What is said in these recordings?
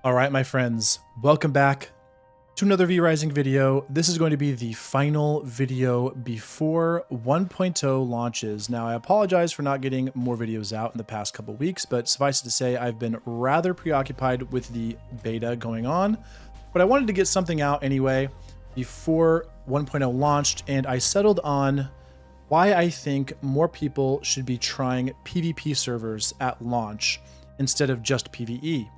All right, my friends, welcome back to another V-Rising video. This is going to be the final video before 1.0 launches. Now, I apologize for not getting more videos out in the past couple weeks, but suffice it to say, I've been rather preoccupied with the beta going on, but I wanted to get something out anyway before 1.0 launched, and I settled on why I think more people should be trying PvP servers at launch instead of just PvE.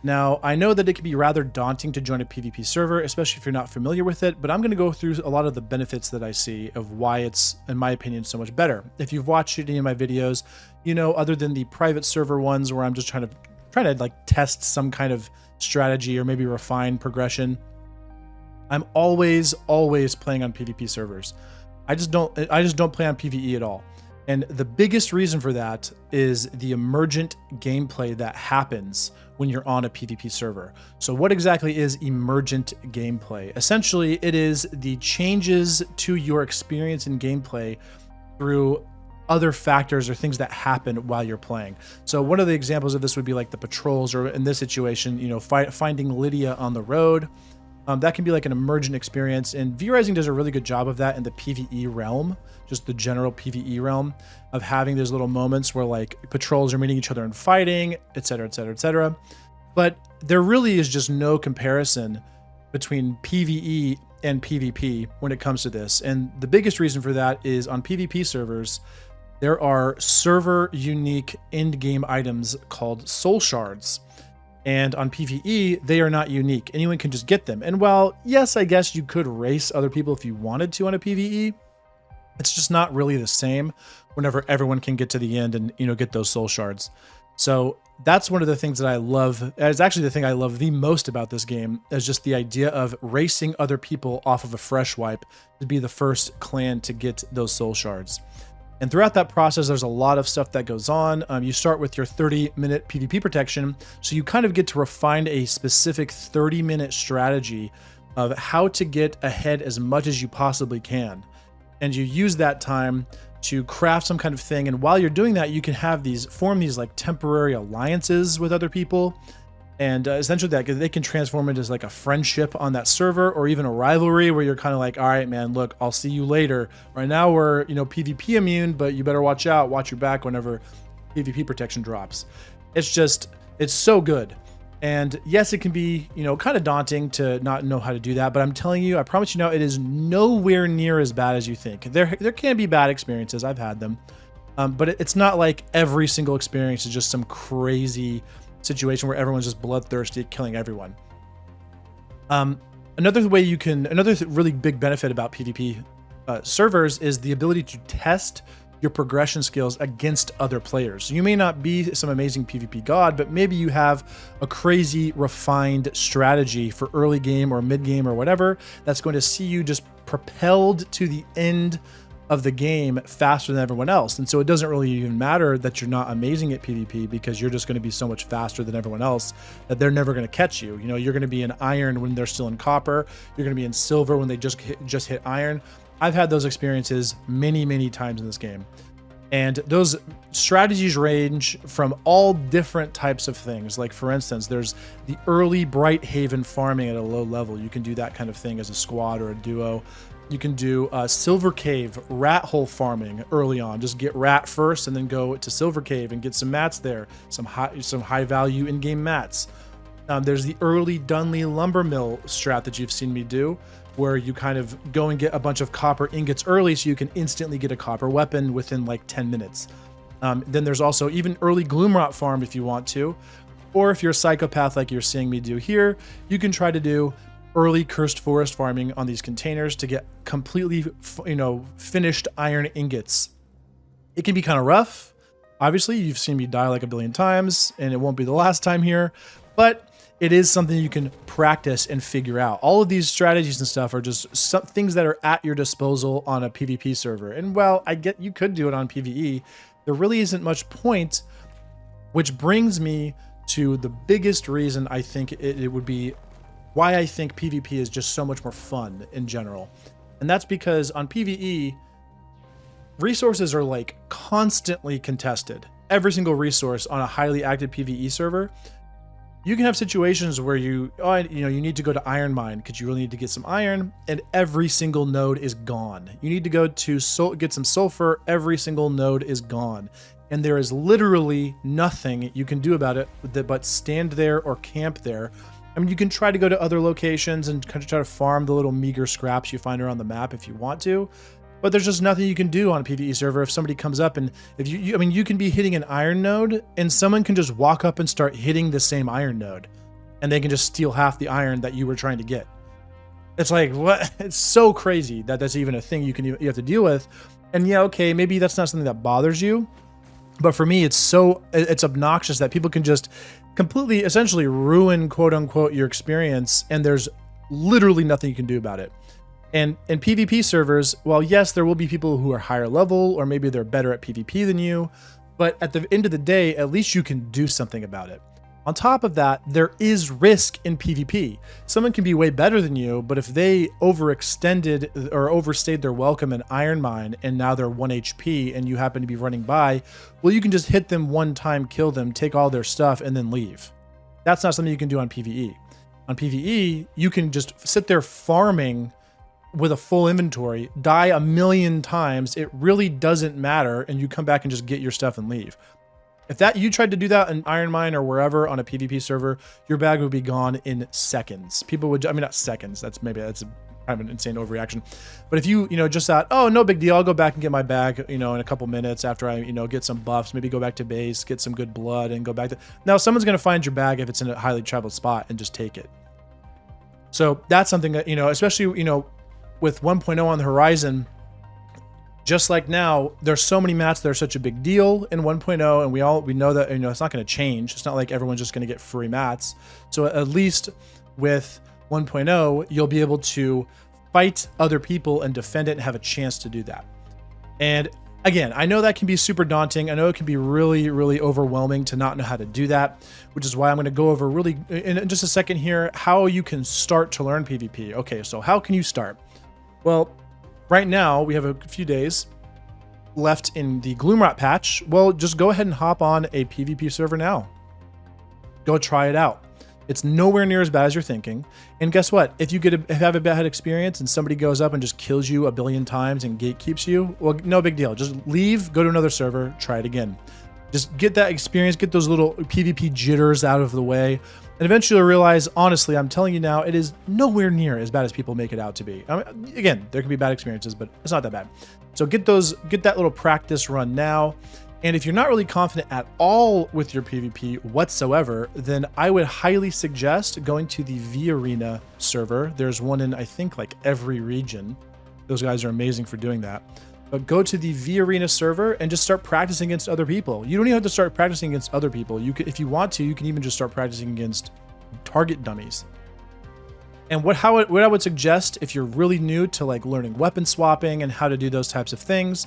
Now, I know that it can be rather daunting to join a PvP server, especially if you're not familiar with it, but I'm going to go through a lot of the benefits that I see of why it's, in my opinion, so much better. If you've watched any of my videos, you know, other than the private server ones where I'm just trying to like test some kind of strategy or maybe refine progression, I'm always playing on PvP servers. I just don't play on PvE at all. And the biggest reason for that is the emergent gameplay that happens when you're on a PvP server. So what exactly is emergent gameplay? Essentially, it is the changes to your experience in gameplay through other factors or things that happen while you're playing. So one of the examples of this would be like the patrols, or in this situation, you know, finding Lydia on the road. That can be like an emergent experience, and V-Rising does a really good job of that in the PvE realm, just the general PvE realm, of having those little moments where like patrols are meeting each other and fighting, etc, etc, etc. But there really is just no comparison between PvE and PvP when it comes to this, and the biggest reason for that is on PvP servers, there are server unique end game items called soul shards. And on PvE, they are not unique. Anyone can just get them. And while, yes, I guess you could race other people if you wanted to on a PvE, it's just not really the same whenever everyone can get to the end and, you know, get those soul shards. So that's one of the things that I love. It's actually the thing I love the most about this game, is just the idea of racing other people off of a fresh wipe to be the first clan to get those soul shards. And throughout that process, there's a lot of stuff that goes on. You start with your 30-minute PvP protection, so you kind of get to refine a specific 30-minute strategy of how to get ahead as much as you possibly can. And you use that time to craft some kind of thing, and while you're doing that, you can have form these like temporary alliances with other people. And essentially that they can transform into like a friendship on that server, or even a rivalry where you're kind of like, all right, man, look, I'll see you later. Right now we're, you know, PvP immune, but you better watch out, watch your back whenever PvP protection drops. It's so good. And yes, it can be, you know, kind of daunting to not know how to do that, but I'm telling you, I promise you now, it is nowhere near as bad as you think. There can be bad experiences. I've had them, but it's not like every single experience is just some crazy situation where everyone's just bloodthirsty killing everyone. Another really big benefit about PvP servers is the ability to test your progression skills against other players. You may not be some amazing PvP god, but maybe you have a crazy refined strategy for early game or mid game or whatever that's going to see you just propelled to the end of the game faster than everyone else. And so it doesn't really even matter that you're not amazing at PvP, because you're just going to be so much faster than everyone else that they're never going to catch you. You know, you're going to be in iron when they're still in copper. You're going to be in silver when they just hit iron. I've had those experiences many times in this game. And those strategies range from all different types of things. Like, for instance, there's the early Bright Haven farming at a low level. You can do that kind of thing as a squad or a duo. You can do Silver Cave rat hole farming early on. Just get rat first and then go to Silver Cave and get some mats there, some high value in-game mats. There's the early Dunley lumber mill strat that you've seen me do, where you kind of go and get a bunch of copper ingots early so you can instantly get a copper weapon within like 10 minutes. Then there's also even early Gloomrot farm if you want to, or if you're a psychopath like you're seeing me do here, you can try to do early cursed forest farming on these containers to get completely, you know, finished iron ingots. It can be kind of rough. Obviously, you've seen me die like a billion times, and it won't be the last time here, but it is something you can practice and figure out. All of these strategies and stuff are just some things that are at your disposal on a PvP server. And while I get you could do it on PvE, there really isn't much point, which brings me to the biggest reason I think it would be why I think PvP is just so much more fun in general. And that's because on PvE, resources are like constantly contested. Every single resource on a highly active PvE server You can have situations where you need to go to iron mine because you really need to get some iron, and every single node is gone. You need to go to get some sulfur, every single node is gone. And there is literally nothing you can do about it but stand there or camp there. I mean, you can try to go to other locations and kind of try to farm the little meager scraps you find around the map if you want to, but there's just nothing you can do on a PvE server if somebody comes up and if I mean, you can be hitting an iron node and someone can just walk up and start hitting the same iron node and they can just steal half the iron that you were trying to get. It's like, what? It's so crazy that that's even a thing you have to deal with. And yeah, okay, maybe that's not something that bothers you, but for me, it's obnoxious that people can just completely, essentially ruin, quote unquote, your experience, and there's literally nothing you can do about it. And in PvP servers, well, yes, there will be people who are higher level, or maybe they're better at PvP than you, but at the end of the day, at least you can do something about it. On top of that, there is risk in PvP. Someone can be way better than you, but if they overextended or overstayed their welcome in Iron Mine and now they're 1 HP and you happen to be running by, well, you can just hit them one time, kill them, take all their stuff, and then leave. That's not something you can do on PvE. On PvE, you can just sit there farming with a full inventory, die a million times, it really doesn't matter, and you come back and just get your stuff and leave. If you tried to do that in Iron Mine or wherever on a PvP server, your bag would be gone in seconds. People would, I mean, not seconds, that's kind of an insane overreaction. But if you just thought, oh, no big deal, I'll go back and get my bag, in a couple minutes after I, get some buffs, maybe go back to base, get some good blood and go back to, now someone's going to find your bag if it's in a highly traveled spot and just take it. So that's something that, especially, with 1.0 on the horizon, just like now, there's so many mats that are such a big deal in 1.0, and we know that it's not going to change. It's not like everyone's just going to get free mats. So at least with 1.0, you'll be able to fight other people and defend it and have a chance to do that. And again, I know that can be super daunting. I know it can be really, really overwhelming to not know how to do that, which is why I'm going to go over really in just a second here how you can start to learn PvP. Okay, so how can you start? Well, right now, we have a few days left in the Gloomrot patch. Well, just go ahead and hop on a PvP server now. Go try it out. It's nowhere near as bad as you're thinking. And guess what? If you have a bad experience and somebody goes up and just kills you a billion times and gatekeeps you, well, no big deal. Just leave, go to another server, try it again. Just get that experience, get those little PvP jitters out of the way. And eventually you'll realize, honestly, I'm telling you now, it is nowhere near as bad as people make it out to be. I mean, again, there can be bad experiences, but it's not that bad. So get that little practice run now. And if you're not really confident at all with your PvP whatsoever, then I would highly suggest going to the V Arena server. There's one in, I think, like every region. Those guys are amazing for doing that. But go to the V Arena server and just start practicing against other people. You don't even have to start practicing against other people. You can, if you want to, you can even just start practicing against target dummies. And what I would suggest if you're really new to like learning weapon swapping and how to do those types of things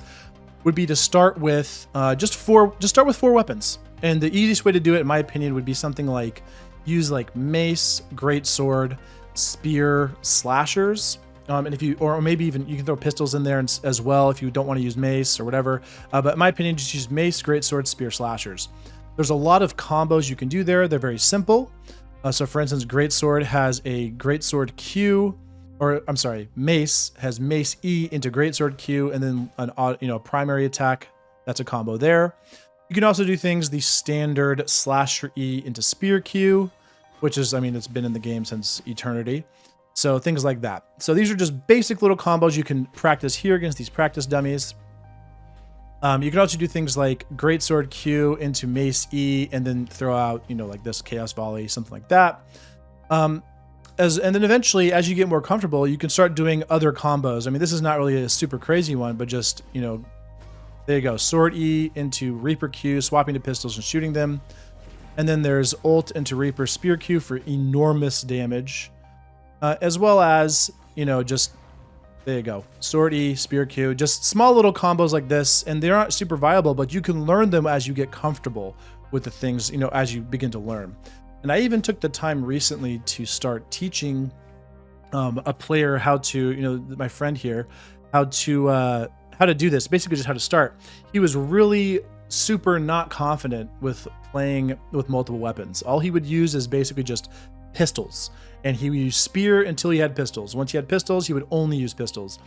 would be to start with just start with 4 weapons. And the easiest way to do it, in my opinion, would be something like use like mace, greatsword, spear, slashers. And if you, or maybe even you can throw pistols in there as well if you don't want to use mace or whatever. But in my opinion, just use mace, greatsword, spear, slashers. There's a lot of combos you can do there. They're very simple. So for instance, greatsword has a greatsword Q, or I'm sorry, mace has mace E into greatsword Q, and then an primary attack. That's a combo there. You can also do things the standard slasher E into spear Q, which is, I mean, it's been in the game since eternity. So things like that. So these are just basic little combos you can practice here against these practice dummies. You can also do things like greatsword Q into mace E and then throw out, like this chaos volley, something like that. And then eventually, as you get more comfortable, you can start doing other combos. I mean, this is not really a super crazy one, but just, there you go. Sword E into Reaper Q, swapping to pistols and shooting them. And then there's ult into Reaper Spear Q for enormous damage. As well as, just, there you go. Sword E, Spear Q, just small little combos like this. And they're not super viable, but you can learn them as you get comfortable with the things, as you begin to learn. And I even took the time recently to start teaching a player how to, my friend here, how to do this, basically just how to start. He was really super not confident with playing with multiple weapons. All he would use is basically just pistols, and he would use spear until he had pistols. Once he had pistols, he would only use pistols.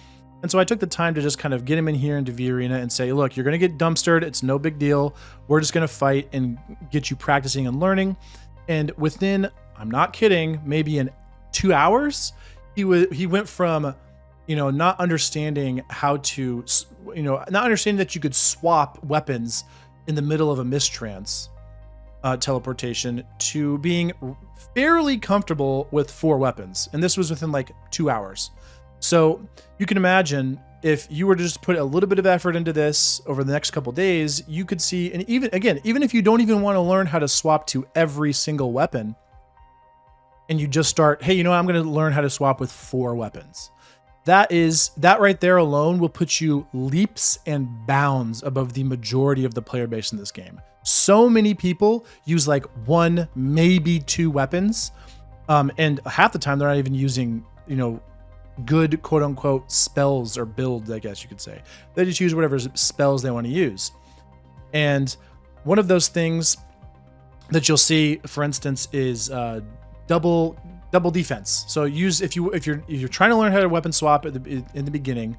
And so I took the time to just kind of get him in here into V Arena and say, look, you're going to get dumpstered. It's no big deal. We're just going to fight and get you practicing and learning. And within, I'm not kidding, maybe in 2 hours, he went from, not understanding how to, not understanding that you could swap weapons in the middle of a mistrance teleportation to being fairly comfortable with 4 weapons. And this was within like 2 hours. So you can imagine if you were to just put a little bit of effort into this over the next couple days, you could see, and even if you don't even want to learn how to swap to every single weapon, and you just start, hey, I'm going to learn how to swap with 4 weapons. That right there alone will put you leaps and bounds above the majority of the player base in this game. So many people use like 1, maybe 2 weapons. And half the time they're not even using, good quote unquote spells or builds, I guess you could say. They just use whatever spells they want to use. And one of those things that you'll see, for instance, is double defense. So if you're trying to learn how to weapon swap in the beginning,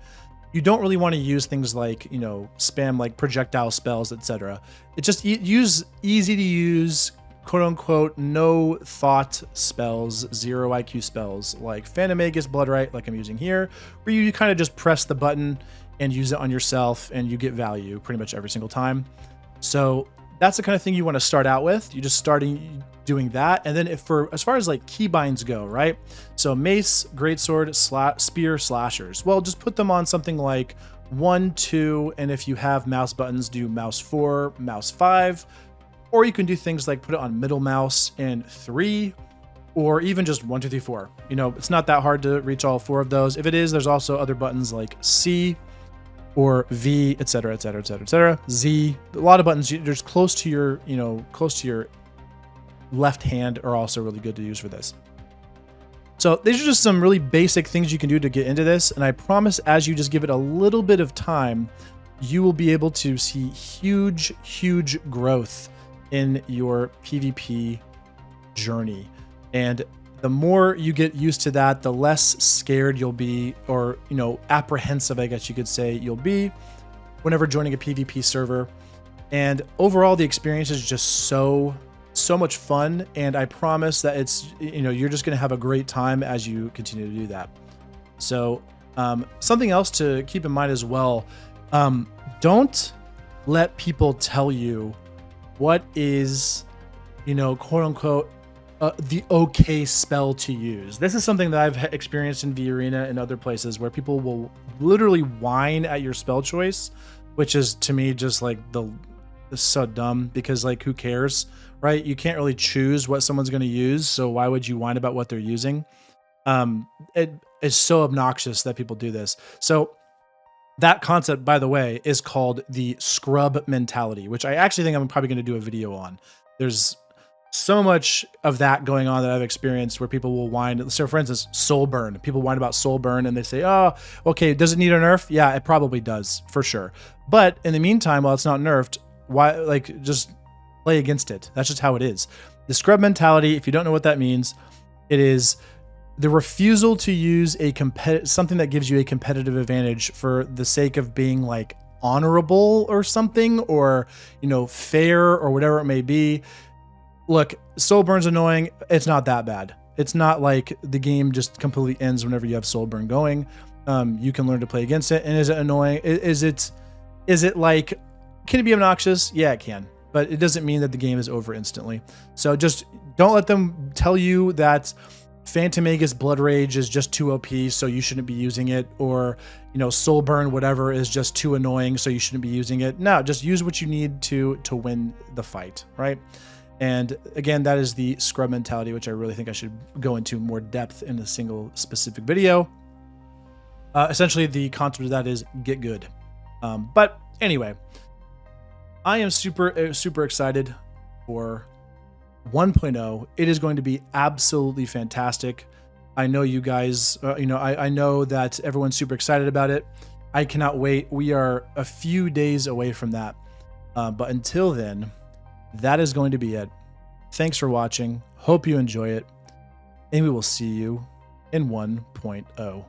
you don't really want to use things like, spam like projectile spells, etc. It just use easy to use, quote unquote, no thought spells, 0 IQ spells like Phantom Magus, Bloodright, like I'm using here, where you kind of just press the button and use it on yourself and you get value pretty much every single time. So that's the kind of thing you want to start out with. You just starting doing that. And then as far as like keybinds go, right? So mace, greatsword, spear, slashers. Well, just put them on something like 1, 2, and if you have mouse buttons, do mouse 4, mouse 5. Or you can do things like put it on middle mouse and 3, or even just 1, 2, 3, 4. It's not that hard to reach all 4 of those. If it is, there's also other buttons like C or V, etc., etc., etc., etc. Z. A lot of buttons there's close to your left hand are also really good to use for this. So these are just some really basic things you can do to get into this. And I promise as you just give it a little bit of time, you will be able to see huge, huge growth in your PvP journey. And the more you get used to that, the less scared you'll be, or, apprehensive, I guess you could say, you'll be whenever joining a PvP server. And overall, the experience is just so much fun. And I promise that it's, you're just going to have a great time as you continue to do that. So something else to keep in mind as well, don't let people tell you what is, quote unquote, the okay spell to use. This is something that I've experienced in V Arena and other places where people will literally whine at your spell choice, which is to me just like it's so dumb, because like who cares, right? You can't really choose what someone's going to use, so why would you whine about what they're using? It is so obnoxious that people do this. So that concept, by the way, is called the scrub mentality, which I actually think I'm probably going to do a video on. There's so much of that going on that I've experienced where people will whine. So for instance, soul burn. People whine about soul burn and they say, oh, okay, does it need a nerf? Yeah, it probably does, for sure. But in the meantime, while it's not nerfed, why, just play against it. That's just how it is. The scrub mentality, if you don't know what that means, it is the refusal to use something that gives you a competitive advantage for the sake of being like honorable or something, or, fair or whatever it may be. Look, soul burn's annoying. It's not that bad. It's not like the game just completely ends whenever you have soul burn going. You can learn to play against it. And is it annoying? Is it like, can it be obnoxious? Yeah, it can. But it doesn't mean that the game is over instantly. So just don't let them tell you that Phantom Magus Blood Rage is just too OP, so you shouldn't be using it, or Soul Burn whatever is just too annoying, so you shouldn't be using it. No, just use what you need to win the fight, right? And again, that is the scrub mentality, which I really think I should go into more depth in a single specific video. Essentially, the concept of that is get good. But anyway, I am super excited for 1.0. It is going to be absolutely fantastic. I know you guys, I know that everyone's super excited about it. I cannot wait. We are a few days away from that. But until then, that is going to be it. Thanks for watching. Hope you enjoy it. And we will see you in 1.0.